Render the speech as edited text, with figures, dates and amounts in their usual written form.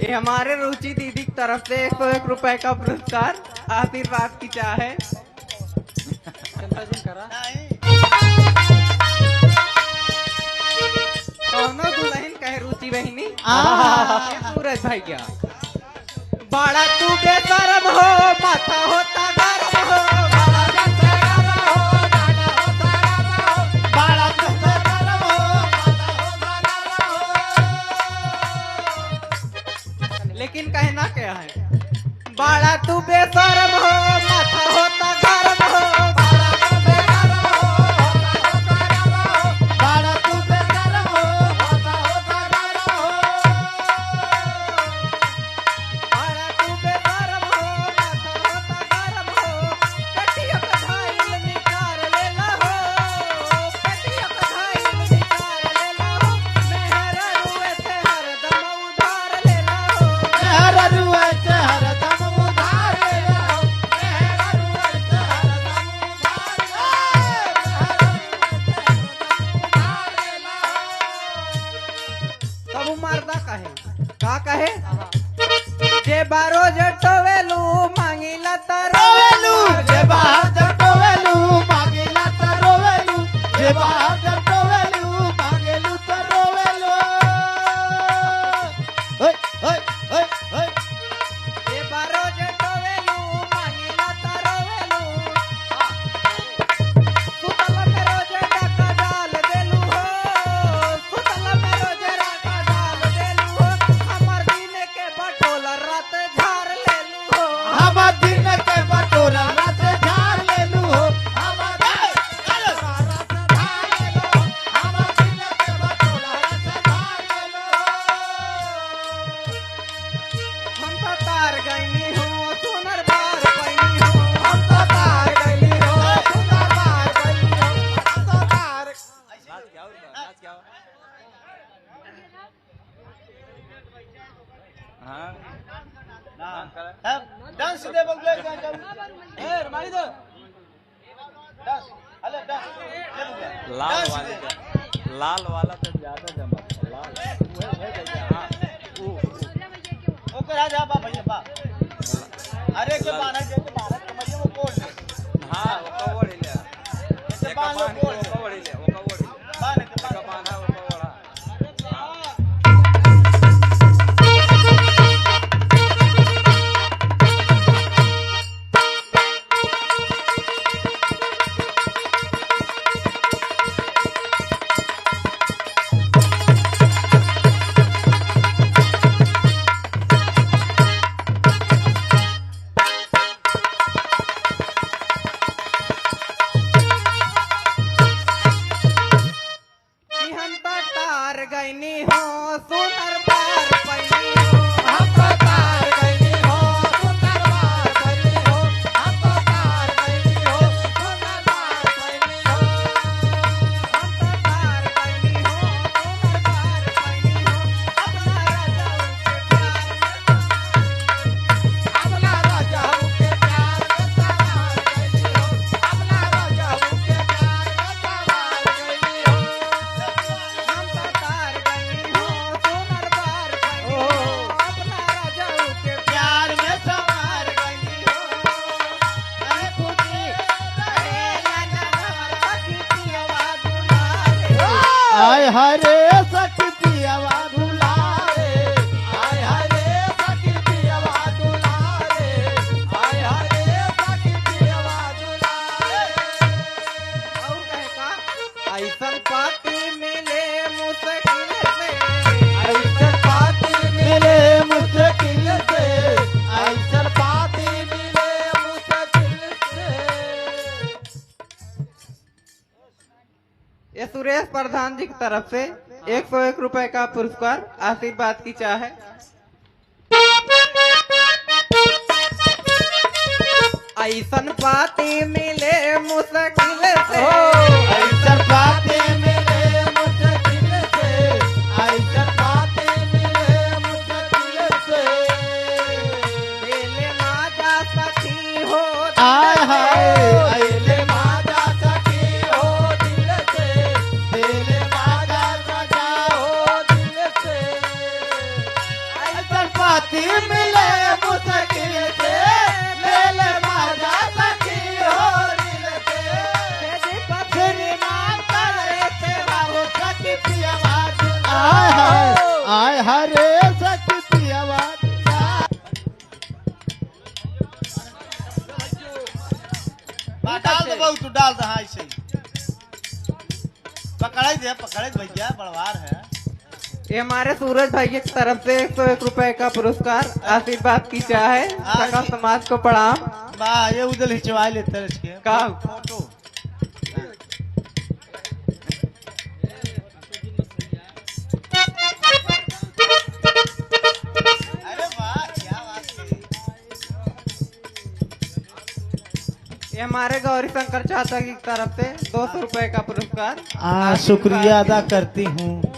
ये हमारे रुचि दीदी की तरफ से 101 रुपए का पुरस्कार आशीर्वाद की चाह है। कौनो दुल्हन कहे रुचि बहनी सूरज भैया बड़ा तू बेशरम हो माथा होता गरम हो लेकिन कहना क्या है बड़ा तू बेशरम हो माथा होता गरम हो का कहे जे बारो जटोवेलू मांगीला तरोवेलू जे बाहर जटोवेलू मांगीला तरोवेलू जे बाहर जटोवेलू मांगेलू तरोवेलू ओय ओय ओय ओय जे बारो जटोवेलू मांगीला तरोवेलू सुतल में रोज डाका डाल देलू हो सुतल में रोज डाका डाल देलू हो हमर दिन के बटोला रात झाड़ लेलू हो हमर दिन के बटोरा रात झाड़ लेलू हो हमर रात झाड़ लेलू हमर दिन के बटोरा रात झाड़ लेलू हम तो तार गईनी हो सुनर बार पैनी हो हम तो तार गईली हो सुंदर बार गईली हो हम तो तार डांस दे बगले ए मारी दो डांस हेलो डांस लाल वाला तो ज्यादा जमा लाल ओकर आ जा बा भैया बा अरे के बाना के बाना समझे वो कोड हां वो कवर ले से बान लो कोड कवर ले वो कवर बाने के का बांधा वो कवर कि हम तो तार गईनी हो सुनर बार पैनी हो हम तो तार गईली हो सुंदर बार गईली हो हम तो तार गईली हो सुंदर बार गईली हो हम तो तार गईनी हो सुनर बार पैनी हो अपना राजा के प्यार में सवार अपना राजा के प्यार में सवार गईली हो हम अपना राजा के प्यार में सवार गईली हो तो तार गईनी हो सुनर बार पैनी हो अपना राजा के प्यार में सवार गईली हो अरे खुदी अरे लाला सखी पियवा दुलारे आय हरे सकती आवाज दुलारे आय हरे सकती आवाज दुलारे आय हरे सकती आवाज दुलारे और कहे का ऐसन पाती मिले मुश्किल से ऐसन पाती मिले मुश्किल से ऐसन पाती मिले मुश्किल से ये सुरेश प्रधान जी की तरफ से 101 रुपए का पुरस्कार आशीर्वाद की चाह है। ऐसन पाती मिले मुश्किल से ऐसन पाती मिले मुश्किल से ऐसन पाती मिले मुश्किल से दिल माजा सखी हो आय हाय अइले माजा सखी हो दिल से दिल माजा सजा हो दिल से ऐसन आय हरे शक्ति आवाज डाल दे बहु तू डाल दे हाँ ऐसे पकड़ाई दे भैया बड़वार है। ये हमारे सूरज भाई की तरफ से 101 रुपए का पुरस्कार आशीर्वाद की चाह है। सकल समाज को प्रणाम। वाह ये उधर हिचवा लेते हैं इसके का फोटो। अरे वाह क्या बात है। ये हमारे गौरी शंकर चाचा की तरफ से 200 रुपए का पुरस्कार। शुक्रिया अदा करती हूँ।